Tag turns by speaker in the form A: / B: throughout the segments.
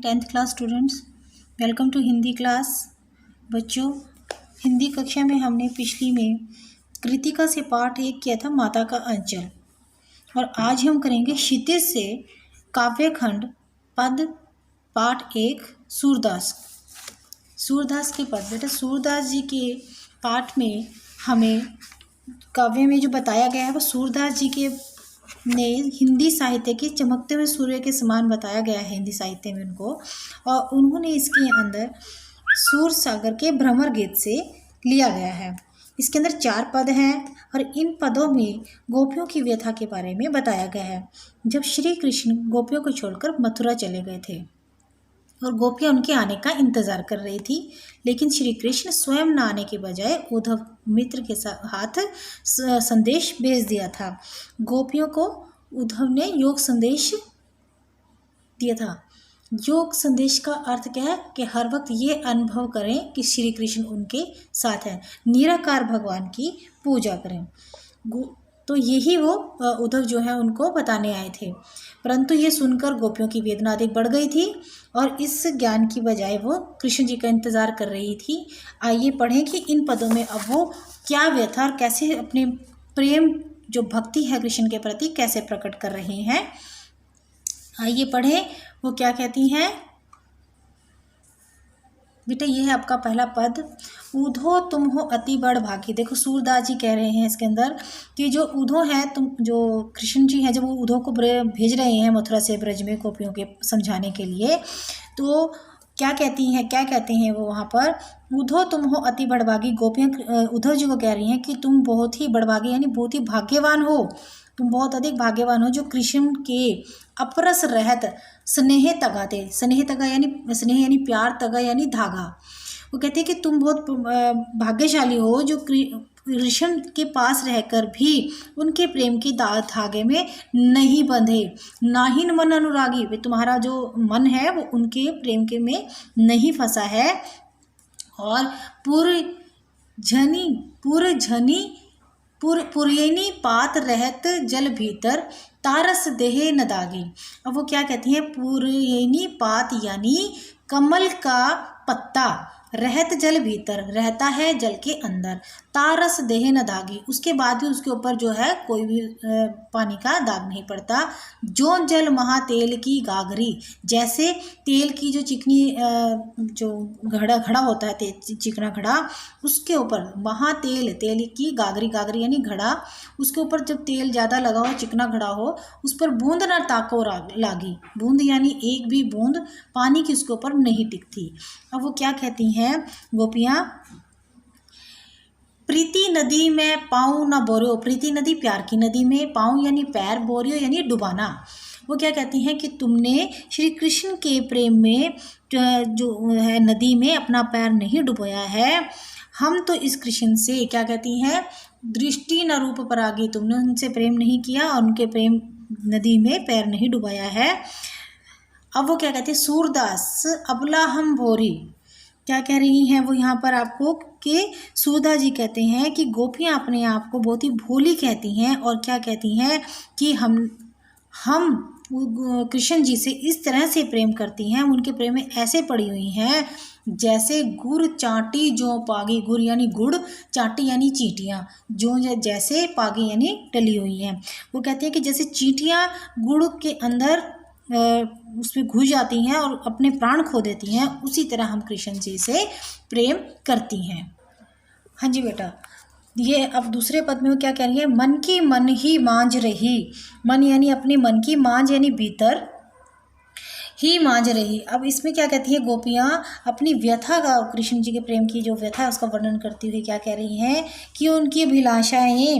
A: 10th class students, welcome to Hindi class. बच्चों, हिंदी कक्षा में हमने पिछली में कृतिका से पाठ 1 किया था, माता का अंचल, और आज हम करेंगे क्षितिज से काव्यखंड पद पाठ 1 सूरदास के पद। बेटा, सूरदास जी के पाठ में हमें काव्य में जो बताया गया है वो सूरदास जी के ने हिंदी साहित्य के चमकते हुए सूर्य के समान बताया गया है हिंदी साहित्य में उनको, और उन्होंने इसके अंदर सूर सागर के भ्रमर गीत से लिया गया है। इसके अंदर 4 पद हैं और इन पदों में गोपियों की व्यथा के बारे में बताया गया है। जब श्री कृष्ण गोपियों को छोड़कर मथुरा चले गए थे और गोपियाँ उनके आने का इंतजार कर रही थी, लेकिन श्री कृष्ण स्वयं न आने के बजाय उद्धव मित्र के हाथ संदेश भेज दिया था। गोपियों को उद्धव ने योग संदेश दिया था। योग संदेश का अर्थ क्या है कि हर वक्त ये अनुभव करें कि श्री कृष्ण उनके साथ हैं, निराकार भगवान की पूजा करें। तो यही वो उद्धव जो है उनको बताने आए थे, परंतु ये सुनकर गोपियों की वेदना अधिक बढ़ गई थी और इस ज्ञान की बजाय वो कृष्ण जी का इंतज़ार कर रही थी। आइए पढ़ें कि इन पदों में अब वो क्या व्यथा और कैसे अपने प्रेम जो भक्ति है कृष्ण के प्रति कैसे प्रकट कर रही हैं। आइए पढ़ें वो क्या कहती हैं। बेटा, ये है आपका पहला पद, उधो तुम हो अति बड़ भागी। देखो, सूरदास जी कह रहे हैं इसके अंदर कि जो उधो है, तुम जो कृष्ण जी हैं, जब वो उधो को भेज रहे हैं मथुरा से ब्रज में गोपियों के समझाने के लिए, तो क्या कहते हैं वो वहाँ पर, उधो तुम हो अति बड़भागी। गोपियाँ उद्धव जी को कह रही हैं कि तुम बहुत ही बड़भागी यानी बहुत ही भाग्यवान हो, तुम बहुत अधिक भाग्यवान हो जो कृष्ण के अपरस रहत स्नेह तगा थे। स्नेह तगा यानी प्यार, तगा यानी धागा। वो कहते हैं कि तुम बहुत भाग्यशाली हो जो कृष्ण के पास रहकर भी उनके प्रेम के धागे में नहीं बंधे। नाहिन मन अनुरागी, वे तुम्हारा जो मन है वो उनके प्रेम के में नहीं फंसा है। और पुरयनी पात रहत जल भीतर तारस देहे न दागी। अब वो क्या कहती हैं, पुरयनी पात यानी कमल का पत्ता, रहत जल भीतर रहता है जल के अंदर, तारस देहे न दागी, उसके बाद भी उसके ऊपर जो है कोई भी पानी का दाग नहीं पड़ता। जो जल महा तेल की गागरी, जैसे तेल की जो चिकनी जो घड़ा होता है, चिकना घड़ा, उसके ऊपर महा तेल की गागरी यानी घड़ा, उसके ऊपर जब तेल ज़्यादा लगा हो, चिकना घड़ा हो, उस पर बूंद न ताको लागी। बूंद यानी एक भी बूंद पानी की उसके ऊपर नहीं टिकती। अब वो क्या कहती हैं गोपियाँ, प्रीति नदी में पाँव न बोरियो। प्रीति नदी प्यार की नदी में, पाँव यानी पैर, बोरियो यानी डुबाना। वो क्या कहती हैं कि तुमने श्री कृष्ण के प्रेम में जो है नदी में अपना पैर नहीं डुबोया है। हम तो इस कृष्ण से क्या कहती हैं, दृष्टि न रूप परागी, तुमने उनसे प्रेम नहीं किया और उनके प्रेम नदी में पैर नहीं डुबाया है। अब वो क्या कहती है, सूरदास अबला हम भोरी, क्या कह रही हैं वो यहाँ पर आपको कि सूरदास जी कहते हैं कि गोपियाँ अपने आप को बहुत ही भोली कहती हैं और क्या कहती हैं कि हम कृष्ण जी से इस तरह से प्रेम करती हैं, उनके प्रेम में ऐसे पड़ी हुई हैं जैसे गुड़ चाटी जो पागी। गुड़ यानी गुड़, चाटी यानी चींटियाँ, जो जैसे पागी यानी टली हुई हैं। वो कहते हैं कि जैसे चींटियाँ गुड़ के अंदर उसमें घुस जाती हैं और अपने प्राण खो देती हैं, उसी तरह हम कृष्ण जी से प्रेम करती हैं। हाँ जी बेटा, ये अब दूसरे पद में वो क्या कह रही है, मन की मन ही मांझ रही। मन यानी अपने मन की, मांझ यानी भीतर ही मांझ रही। अब इसमें क्या कहती है गोपियाँ, अपनी व्यथा का, कृष्ण जी के प्रेम की जो व्यथा है उसका वर्णन करती हुई क्या कह रही हैं कि उनकी अभिलाषाएं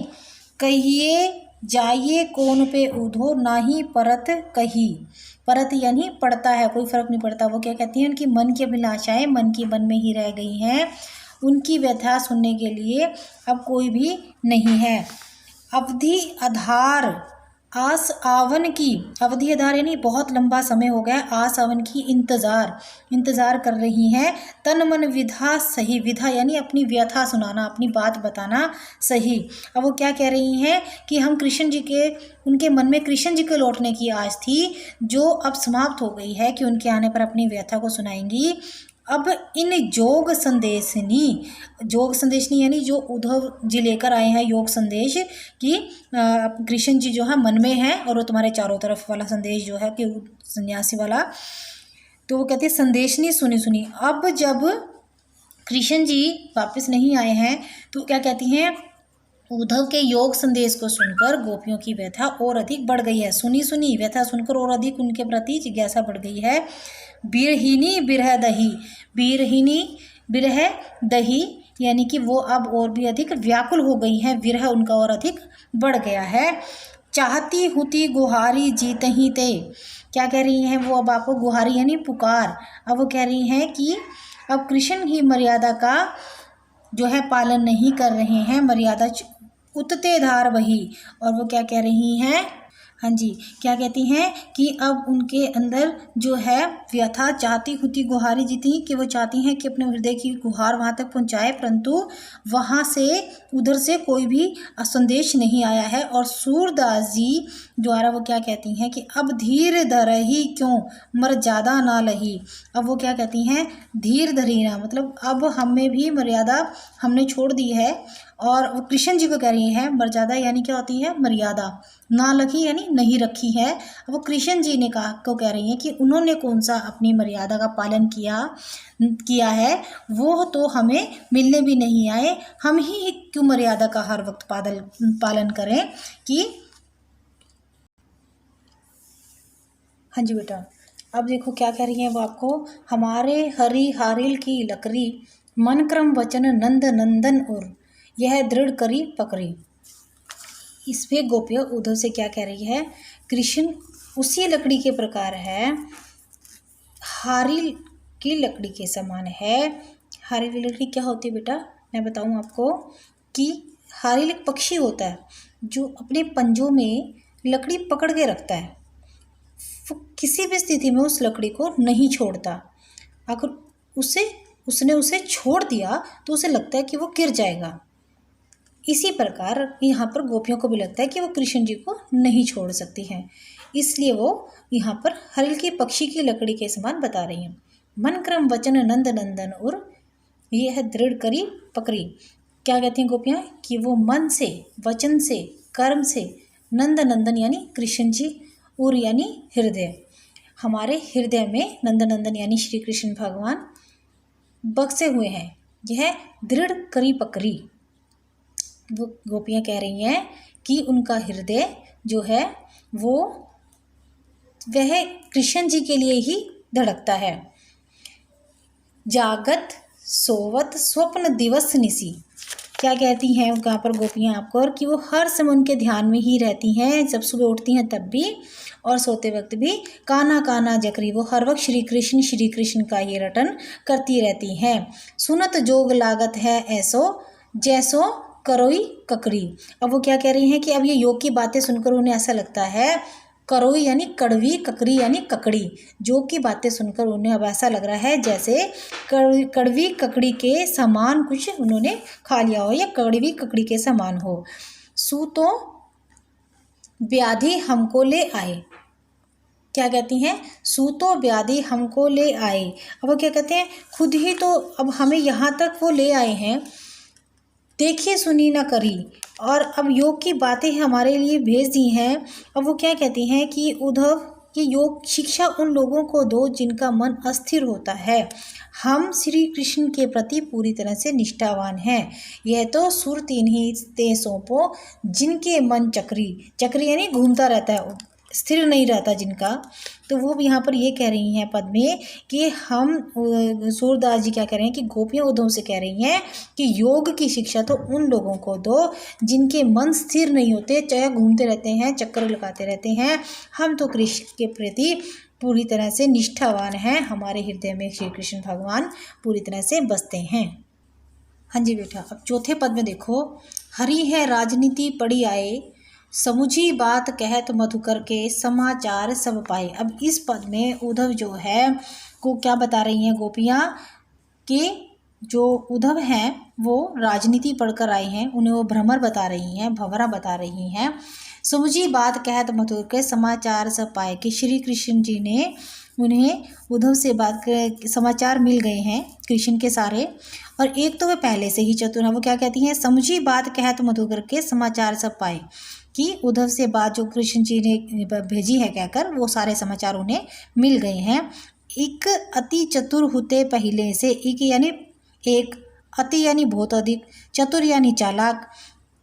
A: कहिए जाइए कौन पे उधो नाही परत कही। परत यानी पड़ता है, कोई फर्क नहीं पड़ता। वो क्या कहती हैं, उनकी मन की अभिलाषाएं मन में ही रह गई हैं, उनकी व्यथा सुनने के लिए अब कोई भी नहीं है। अवधि आधार आस आवन की अवधि आधार यानी बहुत लंबा समय हो गया, आस आवन की इंतजार कर रही हैं। तन मन विधा सही, विधा यानी अपनी व्यथा सुनाना, अपनी बात बताना सही। अब वो क्या कह रही हैं कि हम कृष्ण जी के, उनके मन में कृष्ण जी के लौटने की आस थी, जो अब समाप्त हो गई है, कि उनके आने पर अपनी व्यथा को सुनाएंगी। अब इन योग संदेशनी यानी जो उद्धव जी लेकर आए हैं योग संदेश कि कृष्ण जी जो है मन में है और वो तुम्हारे चारों तरफ वाला संदेश जो है कि सन्यासी वाला, तो वो कहते हैं संदेशनी सुनी। अब जब कृष्ण जी वापस नहीं आए हैं तो क्या कहती हैं, उद्धव के योग संदेश को सुनकर गोपियों की व्यथा और अधिक बढ़ गई है। सुनी व्यथा सुनकर और अधिक उनके प्रति जिज्ञासा बढ़ गई है। बिरहिनी बिरह दही, बिरहिनी बिरह दही यानी कि वो अब और भी अधिक व्याकुल हो गई हैं, विरह उनका और अधिक बढ़ गया है। चाहती हुती गुहारी जीतही ते, क्या कह रही हैं वो, अब आपको गुहारी यानी पुकार, अब वो कह रही हैं कि अब कृष्ण ही मर्यादा का जो है पालन नहीं कर रहे हैं, मर्यादा उतते धार वही। और वो क्या कह रही हैं, हाँ जी, क्या कहती हैं कि अब उनके अंदर जो है व्यथा, चाहती हुती गुहारी जीती, कि वो चाहती हैं कि अपने हृदय की गुहार वहाँ तक पहुँचाए, परंतु वहाँ से उधर से कोई भी संदेश नहीं आया है। और सूरदास जी द्वारा वो क्या कहती हैं कि अब धीर धरही क्यों मर्यादा ना लही। अब वो क्या कहती हैं, धीर धरी ना, मतलब अब हमें भी मर्यादा हमने छोड़ दी है। और वो कृष्ण जी को कह रही है मर्यादा यानी क्या होती है, मर्यादा ना लखी यानी नहीं रखी है। वो कृष्ण जी ने कहा को कह रही हैं कि उन्होंने कौन सा अपनी मर्यादा का पालन किया है, वो तो हमें मिलने भी नहीं आए, हम ही क्यों मर्यादा का हर वक्त पालन करें। कि हाँ जी बेटा, अब देखो क्या कह रही है वो आपको, हमारे हरि हारिल की लकड़ी मन क्रम वचन नंद नंदन और यह दृढ़ करी पकड़ी। इसमें गोपियाँ उद्धव से क्या कह रही है, कृष्ण उसी लकड़ी के प्रकार है, हारिल की लकड़ी के समान है। हारिल की लकड़ी क्या होती है बेटा, मैं बताऊं आपको कि हारिल एक पक्षी होता है जो अपने पंजों में लकड़ी पकड़ के रखता है, वो किसी भी स्थिति में उस लकड़ी को नहीं छोड़ता। अगर उसने उसे छोड़ दिया तो उसे लगता है कि वो गिर जाएगा। इसी प्रकार यहाँ पर गोपियों को भी लगता है कि वो कृष्ण जी को नहीं छोड़ सकती हैं, इसलिए वो यहाँ पर हरिल की पक्षी की लकड़ी के समान बता रही हैं। मन क्रम वचन नंद नंदन और ये है दृढ़ करी पकड़ी। क्या कहती हैं गोपियाँ कि वो मन से, वचन से, कर्म से नंद नंदन यानी कृष्ण जी, और यानी हृदय, हमारे हृदय में नंद नंदन यानी श्री कृष्ण भगवान बक्से हुए हैं, यह दृढ़ करी पकड़ी। वो गोपियाँ कह रही हैं कि उनका हृदय जो है वो वह कृष्ण जी के लिए ही धड़कता है। जागत सोवत स्वप्न दिवस निसी, क्या कहती हैं वहाँ पर गोपियाँ आपको, और कि वो हर समय उनके ध्यान में ही रहती हैं, जब सुबह उठती हैं तब भी और सोते वक्त भी। काना काना जकरी, वो हर वक्त श्री कृष्ण का ये रटन करती रहती हैं। सुनत जोग लागत है ऐसो जैसो करोई ककड़ी। अब वो क्या कह रही हैं कि अब ये योग की बातें सुनकर उन्हें ऐसा लगता है, करोई यानी कड़वी, ककड़ी यानी ककड़ी, योग की बातें सुनकर उन्हें अब ऐसा लग रहा है जैसे कड़वी ककड़ी के समान कुछ उन्होंने खा लिया हो या कड़वी ककड़ी के समान हो। सूतो व्याधि हमको ले आए, क्या कहती हैं, सूतो व्याधि हमको ले आए। अब वो क्या कहते हैं, खुद ही तो अब हमें यहाँ तक वो ले आए हैं, देखिए सुनी ना करी, और अब योग की बातें हमारे लिए भेज दी हैं। अब वो क्या कहती हैं कि उद्धव की योग शिक्षा उन लोगों को दो जिनका मन अस्थिर होता है, हम श्री कृष्ण के प्रति पूरी तरह से निष्ठावान हैं। यह तो सुर तीन ही ते सौंपो जिनके मन चक्री यानी घूमता रहता है, स्थिर नहीं रहता जिनका। तो वो यहाँ पर ये कह रही हैं पद में कि हम सूरदास जी क्या कह रहे हैं कि गोपियाँ उद्धव से कह रही हैं कि योग की शिक्षा तो उन लोगों को दो जिनके मन स्थिर नहीं होते, चाहे घूमते रहते हैं, चक्कर लगाते रहते हैं। हम तो कृष्ण के प्रति पूरी तरह से निष्ठावान हैं, हमारे हृदय में श्री कृष्ण भगवान पूरी तरह से बसते हैं। हाँ जी बेटा, अब चौथे पद में देखो, हरि है राजनीति पड़ी आए, समुझी बात कहत मधुकर के समाचार सब पाए। अब इस पद में उद्धव जो है को क्या बता रही हैं गोपियाँ कि जो उद्धव हैं वो राजनीति पढ़कर आए हैं, उन्हें वो भ्रमर बता रही हैं, भंवरा बता रही हैं। समुझी बात कहत मधुकर के समाचार सब पाए कि श्री कृष्ण जी ने उन्हें उद्धव से बात कर समाचार मिल गए हैं कृष्ण के सारे। और एक तो वे पहले से ही चतुर हैं, वो क्या कहती हैं, समुझी बात कहत मधुकर के समाचार सब पाए, कि उद्धव से बात जो कृष्ण जी ने भेजी है कहकर वो सारे समाचार उन्हें मिल गए हैं। एक अति चतुर होते पहले से, एक यानी एक, अति यानी बहुत अधिक, चतुर यानी चालाक,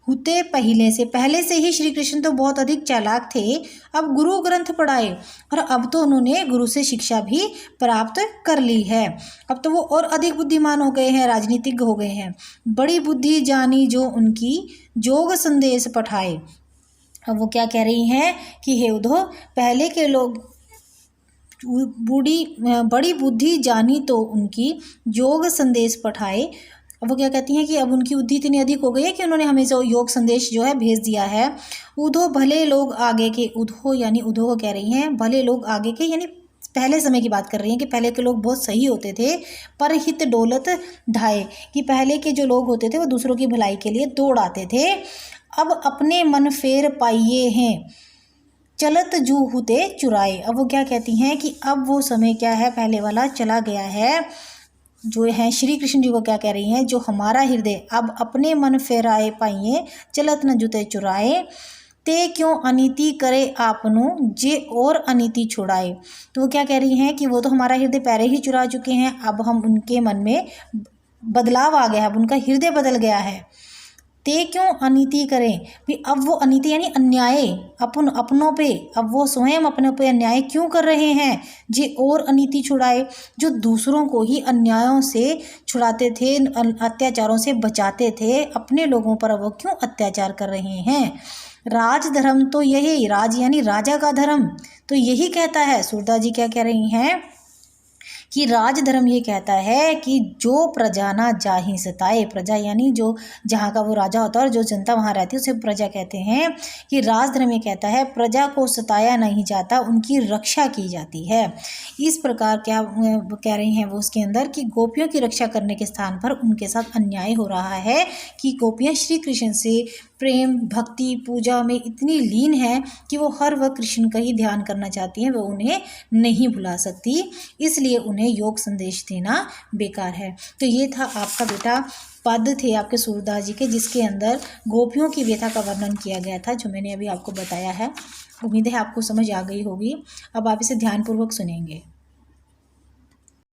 A: होते पहले से ही श्री कृष्ण तो बहुत अधिक चालाक थे। अब गुरु ग्रंथ पढ़ाए और अब तो उन्होंने गुरु से शिक्षा भी प्राप्त कर ली है। अब तो वो और अधिक बुद्धिमान हो गए हैं, राजनीतिज्ञ हो गए हैं। बड़ी बुद्धि जानी जो उनकी, जोग संदेश पठाए। अब वो क्या कह रही हैं कि हे उद्धव, पहले के लोग बड़ी बुद्धि जानी तो उनकी, जोग संदेश पठाए। अब वो क्या कहती हैं कि अब उनकी बुद्धि इतनी अधिक हो गई है कि उन्होंने हमें जो योग संदेश जो है भेज दिया है। उद्धव भले लोग आगे के, उद्धव यानी उद्धव को कह रही हैं भले लोग आगे के, यानी पहले समय की बात कर रही हैं कि पहले के लोग बहुत सही होते थे, पर हित डोलत ढाए, कि पहले के जो लोग होते थे वो दूसरों की भलाई के लिए दौड़ आते थे। अब अपने मन फेर पाइए हैं, चलत जू हुते चुराए। अब वो क्या कहती हैं कि अब वो समय क्या है, पहले वाला चला गया है। जो है श्री कृष्ण जी को क्या कह रही हैं, जो हमारा हृदय अब अपने मन फेराए पाइए, चलत न जुते चुराए, ते क्यों अनीति करे आपनो, जे और अनीति छुड़ाए। तो वो क्या कह रही हैं कि वो तो हमारा हृदय पहले ही चुरा चुके हैं, अब हम उनके मन में बदलाव आ गया है, अब उनका हृदय बदल गया है। ते क्यों अनीति करें, भी अब वो अनीति यानी अन्याय अपनों पे, अब वो स्वयं अपने पे अन्याय क्यों कर रहे हैं। जे और अनीति छुड़ाए, जो दूसरों को ही अन्यायों से छुड़ाते थे, अत्याचारों से बचाते थे, अपने लोगों पर वो क्यों अत्याचार कर रहे हैं। राज धर्म तो यही, राज यानी राजा का धर्म तो यही कहता है। सूरदास जी क्या कह रही हैं कि राजधर्म ये कहता है कि जो प्रजा ना जाहि सताए, प्रजा यानी जो जहाँ का वो राजा होता है और जो जनता वहाँ रहती है उसे प्रजा कहते हैं। कि राजधर्म ये कहता है प्रजा को सताया नहीं जाता, उनकी रक्षा की जाती है। इस प्रकार क्या कह रही हैं वो उसके अंदर कि गोपियों की रक्षा करने के स्थान पर उनके साथ अन्याय हो रहा है, कि गोपियाँ श्री कृष्ण से प्रेम भक्ति पूजा में इतनी लीन है कि वो हर वक्त कृष्ण का ही ध्यान करना चाहती हैं, वो उन्हें नहीं भुला सकती, इसलिए उन्हें योग संदेश देना बेकार है। तो ये था आपका बेटा पद थे आपके सूरदास जी के, जिसके अंदर गोपियों की व्यथा का वर्णन किया गया था, जो मैंने अभी आपको बताया है। उम्मीद है आपको समझ आ गई होगी। अब आप इसे ध्यानपूर्वक सुनेंगे।